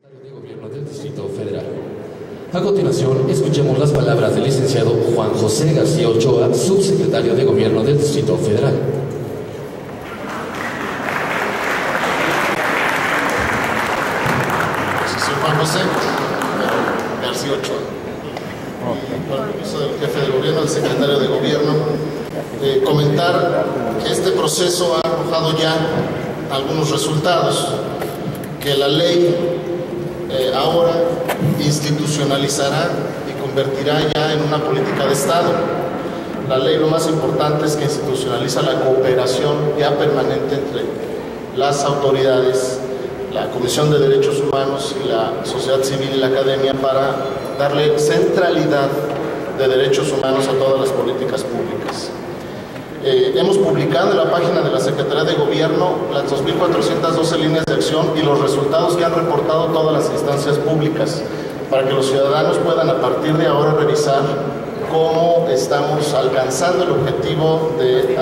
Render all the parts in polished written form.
De Gobierno del Distrito Federal. A continuación, escuchemos las palabras del licenciado Juan José García Ochoa, subsecretario de Gobierno del Distrito Federal. Soy Juan José García Ochoa. Con el permiso del jefe de gobierno, el secretario de gobierno, comentar que este proceso ha arrojado ya algunos resultados, que la ley ahora institucionalizará y convertirá ya en una política de Estado. La ley, lo más importante es que institucionaliza la cooperación ya permanente entre las autoridades, la Comisión de Derechos Humanos y la sociedad civil y la academia para darle centralidad de derechos humanos a todas las políticas públicas. Hemos publicado en la página de la Secretaría de Gobierno las 2.412 líneas de acción y los resultados que han reportado todas las instancias públicas, para que los ciudadanos puedan a partir de ahora revisar cómo estamos alcanzando el objetivo de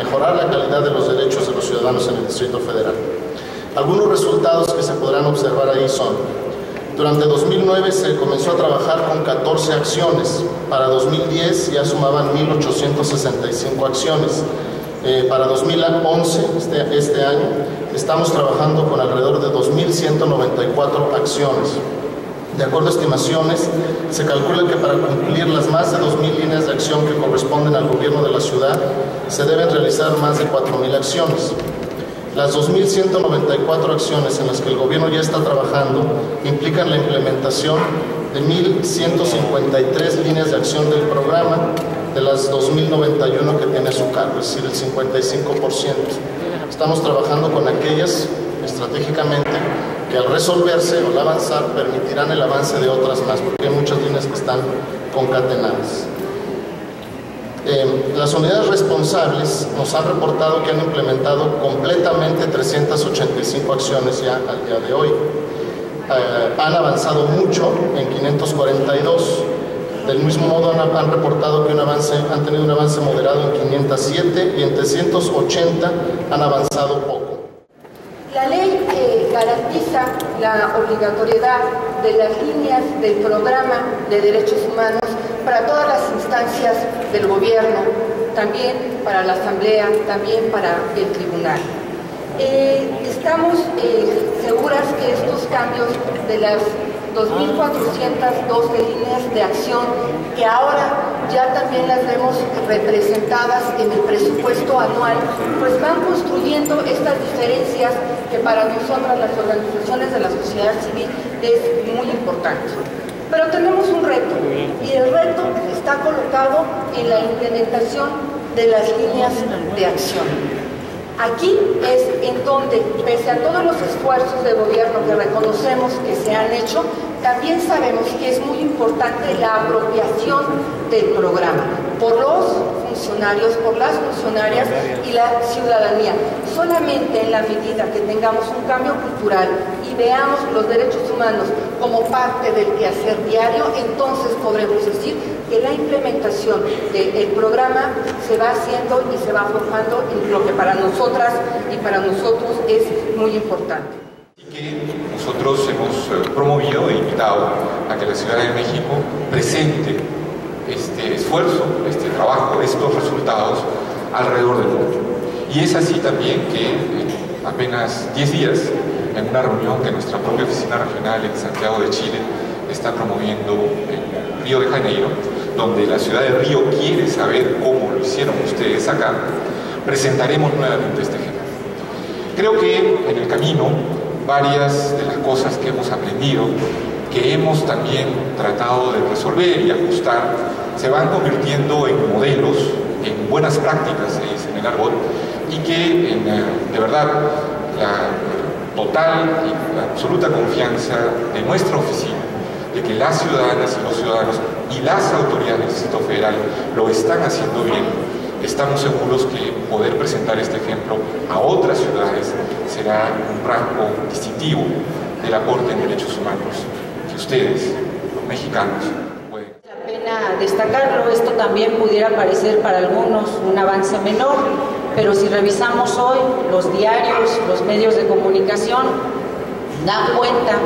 mejorar la calidad de los derechos de los ciudadanos en el Distrito Federal. Algunos resultados que se podrán observar ahí son: durante 2009 se comenzó a trabajar con 14 acciones, para 2010 ya sumaban 1.865 acciones, para 2011, este año, estamos trabajando con alrededor de 2.194 acciones. De acuerdo a estimaciones, se calcula que para cumplir las más de 2.000 líneas de acción que corresponden al gobierno de la ciudad, se deben realizar más de 4.000 acciones. Las 2.194 acciones en las que el gobierno ya está trabajando implican la implementación de 1.153 líneas de acción del programa, de las 2.091 que tiene a su cargo, es decir, el 55%. Estamos trabajando con aquellas estratégicamente que al resolverse o al avanzar permitirán el avance de otras más, porque hay muchas líneas que están concatenadas. Las unidades responsables nos han reportado que han implementado completamente 385 acciones ya al día de hoy. Han avanzado mucho en 542. Del mismo modo han reportado que han tenido un avance moderado en 507 y en 380 han avanzado poco. La ley garantiza la obligatoriedad de las líneas del programa de derechos humanos para todas las instancias del gobierno, también para la asamblea, también para el tribunal. Estamos seguras que estos cambios de las 2.412 líneas de acción, que ahora ya también las vemos representadas en el presupuesto anual, pues van construyendo estas diferencias que para nosotras, las organizaciones de la sociedad civil, es muy importante. Pero tenemos un reto, y el reto está colocado en la implementación de las líneas de acción. Aquí es en donde, pese a todos los esfuerzos de gobierno que reconocemos que se han hecho, también sabemos que es muy importante la apropiación del programa por los funcionarios, por las funcionarias y la ciudadanía. Solamente en la medida que tengamos un cambio cultural y veamos los derechos humanos como parte del quehacer diario, entonces podremos decir que la implementación del programa se va haciendo y se va forjando en lo que para nosotras y para nosotros es muy importante. Que nosotros hemos promovido e invitado a que la Ciudad de México presente este esfuerzo, este trabajo, estos resultados alrededor del mundo. Y es así también que en apenas 10 días, en una reunión que nuestra propia oficina regional en Santiago de Chile está promoviendo en Río de Janeiro, donde la ciudad de Río quiere saber cómo lo hicieron ustedes acá, presentaremos nuevamente este ejemplo. Creo que en el camino varias de las cosas que hemos aprendido, que hemos también tratado de resolver y ajustar, se van convirtiendo en modelos, en buenas prácticas, se dice en el argot, y que de verdad la total y la absoluta confianza de nuestra oficina, de que las ciudadanas y los ciudadanos y las autoridades del Distrito Federal lo están haciendo bien, estamos seguros que poder presentar este ejemplo a otras ciudades será un rasgo distintivo del aporte en derechos humanos que ustedes, los mexicanos, pueden. La pena destacarlo, esto también pudiera parecer para algunos un avance menor, pero si revisamos hoy los diarios, los medios de comunicación, dan cuenta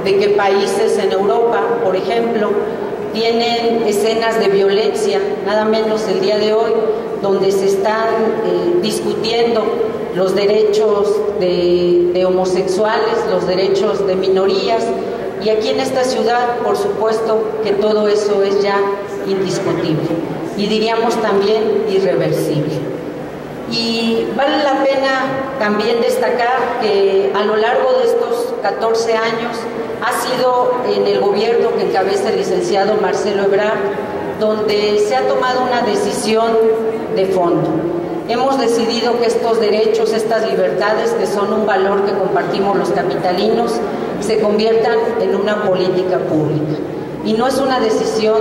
de que países en Europa, por ejemplo, tienen escenas de violencia, nada menos el día de hoy, donde se están discutiendo los derechos de homosexuales, los derechos de minorías, y aquí en esta ciudad, por supuesto, que todo eso es ya indiscutible, y diríamos también irreversible. Y vale la pena también destacar que a lo largo de estos 14 años ha sido en el gobierno que encabeza el licenciado Marcelo Ebrard donde se ha tomado una decisión de fondo. Hemos decidido que estos derechos, estas libertades, que son un valor que compartimos los capitalinos, se conviertan en una política pública. Y no es una decisión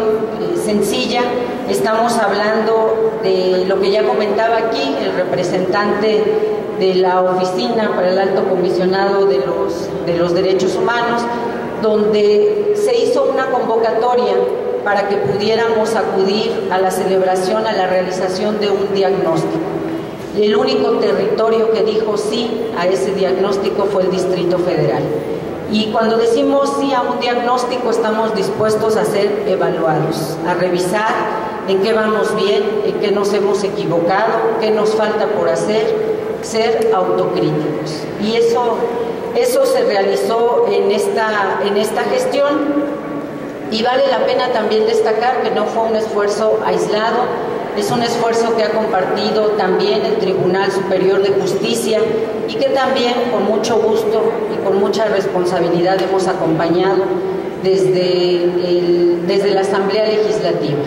sencilla, estamos hablando de lo que ya comentaba aquí el representante de la Oficina para el Alto Comisionado de los Derechos Humanos, donde se hizo una convocatoria para que pudiéramos acudir a la celebración, a la realización de un diagnóstico. El único territorio que dijo sí a ese diagnóstico fue el Distrito Federal. Y cuando decimos sí a un diagnóstico, estamos dispuestos a ser evaluados, a revisar en qué vamos bien, en qué nos hemos equivocado, qué nos falta por hacer, ser autocríticos. Y eso se realizó en esta gestión, y vale la pena también destacar que no fue un esfuerzo aislado, es un esfuerzo que ha compartido también el Tribunal Superior de Justicia y que también con mucho gusto y con mucha responsabilidad hemos acompañado desde la Asamblea Legislativa.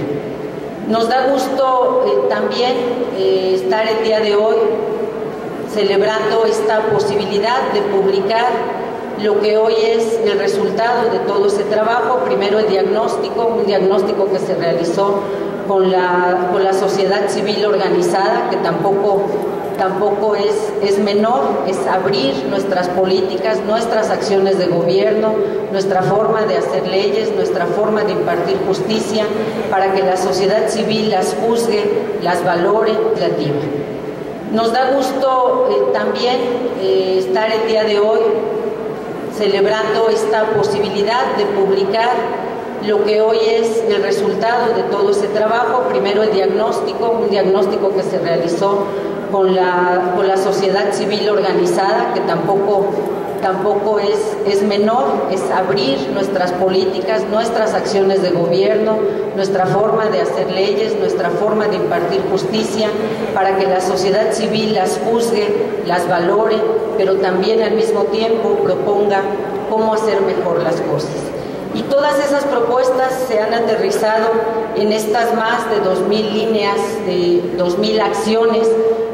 Nos da gusto también estar el día de hoy celebrando esta posibilidad de publicar lo que hoy es el resultado de todo ese trabajo. Primero el diagnóstico, un diagnóstico que se realizó con la sociedad civil organizada, que tampoco es menor, es abrir nuestras políticas, nuestras acciones de gobierno, nuestra forma de hacer leyes, nuestra forma de impartir justicia, para que la sociedad civil las juzgue, las valore, las legislativa. Nos da gusto también estar el día de hoy celebrando esta posibilidad de publicar lo que hoy es el resultado de todo ese trabajo. Primero el diagnóstico, un diagnóstico que se realizó con la sociedad civil organizada, que tampoco es menor, es abrir nuestras políticas, nuestras acciones de gobierno, nuestra forma de hacer leyes, nuestra forma de impartir justicia, para que la sociedad civil las juzgue, las valore, pero también al mismo tiempo proponga cómo hacer mejor las cosas. Y todas esas propuestas se han aterrizado en estas más de 2.000 líneas, de 2.000 acciones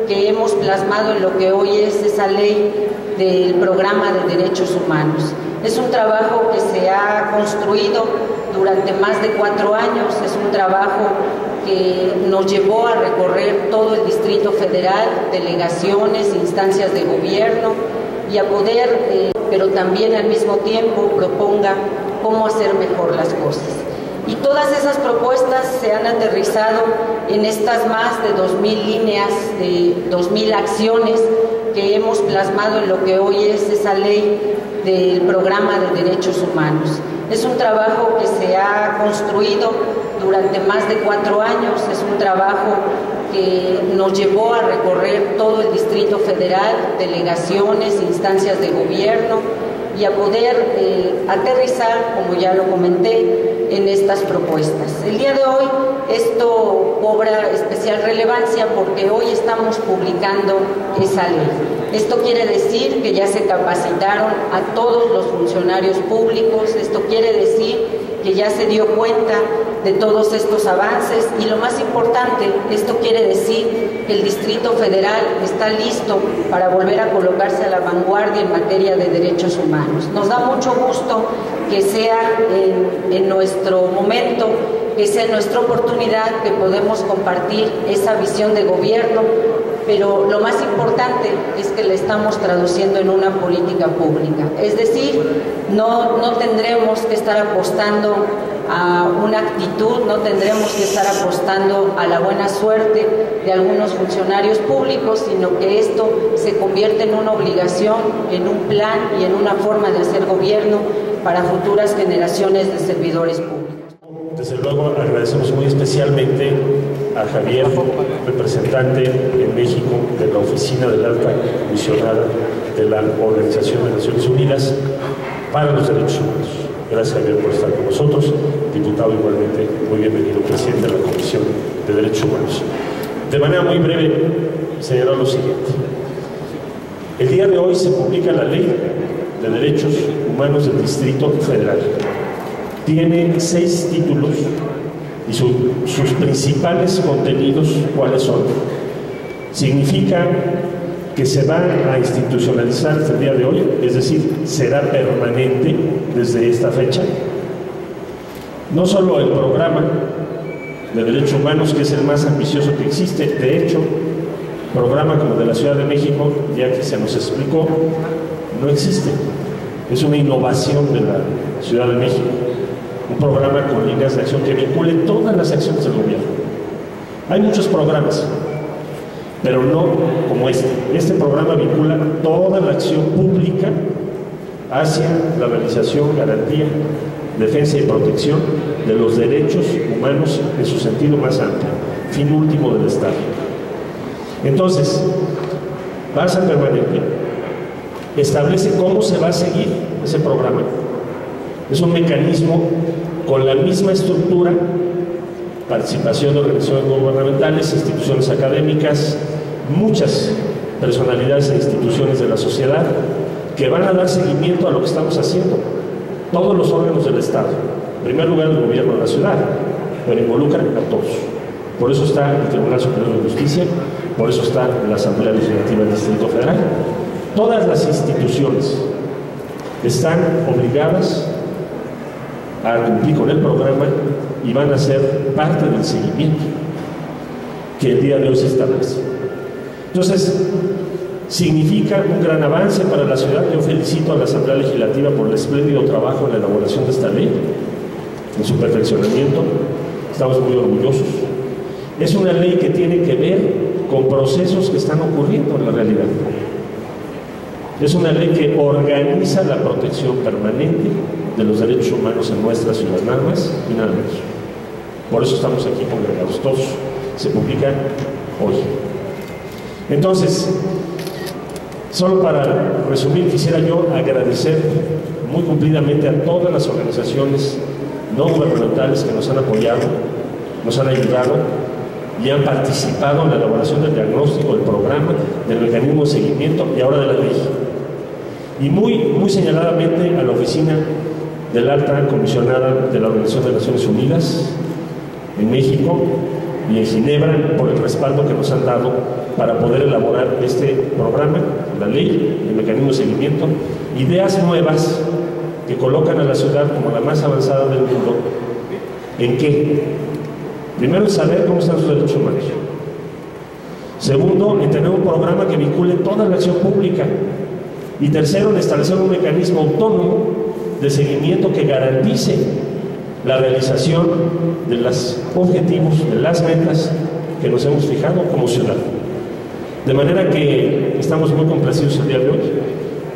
que hemos plasmado en lo que hoy es esa ley del Programa de Derechos Humanos. Es un trabajo que se ha construido durante más de 4 años, es un trabajo que nos llevó a recorrer todo el Distrito Federal, delegaciones, instancias de gobierno, y a poder, pero también al mismo tiempo proponga cómo hacer mejor las cosas. Y todas esas propuestas se han aterrizado en estas más de 2.000 líneas, de 2.000 acciones que hemos plasmado en lo que hoy es esa ley del Programa de Derechos Humanos. Es un trabajo que se ha construido durante más de 4 años, es un trabajo que nos llevó a recorrer todo el Distrito Federal, delegaciones, instancias de gobierno, y a poder aterrizar, como ya lo comenté, en estas propuestas. El día de hoy esto cobra especial relevancia porque hoy estamos publicando esa ley. Esto quiere decir que ya se capacitaron a todos los funcionarios públicos, esto quiere decir que ya se dio cuenta de todos estos avances, y lo más importante, esto quiere decir que el Distrito Federal está listo para volver a colocarse a la vanguardia en materia de derechos humanos. Nos da mucho gusto que sea en nuestro momento, que sea nuestra oportunidad, que podemos compartir esa visión de gobierno, pero lo más importante es que la estamos traduciendo en una política pública. Es decir, no tendremos que estar apostando a una actitud, no tendremos que estar apostando a la buena suerte de algunos funcionarios públicos, sino que esto se convierte en una obligación, en un plan y en una forma de hacer gobierno para futuras generaciones de servidores públicos. Desde luego agradecemos muy especialmente a Javier, representante en México de la Oficina de la Alta Comisionada de la Organización de Naciones Unidas para los Derechos Humanos. Gracias, Javier, por estar con nosotros. Diputado, igualmente, muy bienvenido, presidente de la Comisión de Derechos Humanos. De manera muy breve, señalar lo siguiente. El día de hoy se publica la Ley de Derechos Humanos del Distrito Federal. Tiene 6 títulos y sus principales contenidos, ¿cuáles son? Significa que se va a institucionalizar desde el día de hoy, es decir, será permanente desde esta fecha. No solo el programa de derechos humanos, que es el más ambicioso que existe, de hecho, programa como de la Ciudad de México, ya que se nos explicó, no existe. Es una innovación de la Ciudad de México, un programa con líneas de acción que vincule todas las acciones del gobierno. Hay muchos programas, pero no como este. Este programa vincula toda la acción pública hacia la realización, garantía, defensa y protección de los derechos humanos en su sentido más amplio, fin último del Estado. Entonces, va a ser permanente. Establece cómo se va a seguir ese programa. Es un mecanismo con la misma estructura: participación de organizaciones gubernamentales, instituciones académicas, muchas personalidades e instituciones de la sociedad que van a dar seguimiento a lo que estamos haciendo. Todos los órganos del Estado, en primer lugar el gobierno de la ciudad, pero involucran a todos. Por eso está el Tribunal Superior de Justicia, por eso está la Asamblea Legislativa del Distrito Federal. Todas las instituciones están obligadas a cumplir con el programa y van a ser parte del seguimiento que el día de hoy se establece. Entonces, significa un gran avance para la ciudad. Yo felicito a la Asamblea Legislativa por el espléndido trabajo en la elaboración de esta ley, en su perfeccionamiento. Estamos muy orgullosos. Es una ley que tiene que ver con procesos que están ocurriendo en la realidad. Es una ley que organiza la protección permanente de los derechos humanos en nuestra ciudad, nada más y nada menos. Por eso estamos aquí congregados todos. Se publica hoy. Entonces, solo para resumir, quisiera yo agradecer muy cumplidamente a todas las organizaciones no gubernamentales que nos han apoyado, nos han ayudado y han participado en la elaboración del diagnóstico, del programa, del mecanismo de seguimiento y ahora de la ley. Y muy señaladamente a la Oficina de la Alta Comisionada de la Organización de Naciones Unidas en México y en Ginebra por el respaldo que nos han dado para poder elaborar este programa, la ley, el mecanismo de seguimiento, ideas nuevas que colocan a la ciudad como la más avanzada del mundo. ¿En qué? Primero, en saber cómo están sus derechos humanos. Segundo, en tener un programa que vincule toda la acción pública. Y tercero, en establecer un mecanismo autónomo de seguimiento que garantice la realización de los objetivos, de las metas que nos hemos fijado como ciudad. De manera que estamos muy complacidos el día de hoy.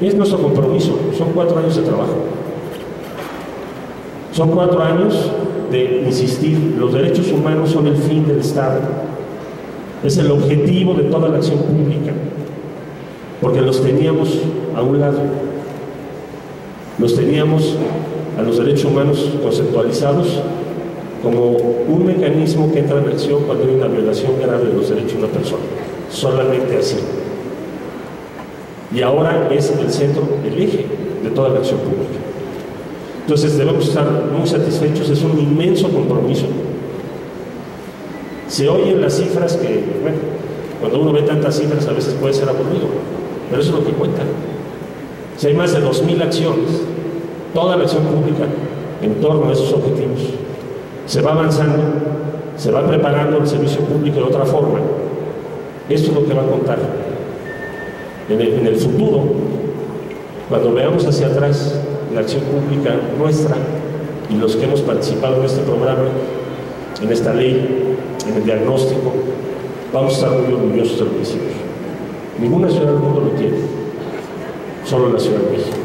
Es nuestro compromiso. Son 4 años de trabajo. Son 4 años de insistir: los derechos humanos son el fin del Estado. Es el objetivo de toda la acción pública. Porque los teníamos a un lado. Los teníamos a los derechos humanos conceptualizados como un mecanismo que entra en acción cuando hay una violación grave de los derechos de una persona. Solamente así. Y ahora es el centro, el eje de toda la acción pública. Entonces debemos estar muy satisfechos. Es un inmenso compromiso. Se oyen las cifras que, bueno, cuando uno ve tantas cifras a veces puede ser aburrido, pero eso es lo que cuenta. Si hay más de 2,000 acciones, toda la acción pública en torno a esos objetivos, se va avanzando, se va preparando el servicio público de otra forma. Esto es lo que va a contar en el futuro, cuando veamos hacia atrás la acción pública nuestra y los que hemos participado en este programa, en esta ley, en el diagnóstico, vamos a estar muy orgullosos de lo que hicimos. Ninguna ciudad del mundo lo tiene, solo la Ciudad de México.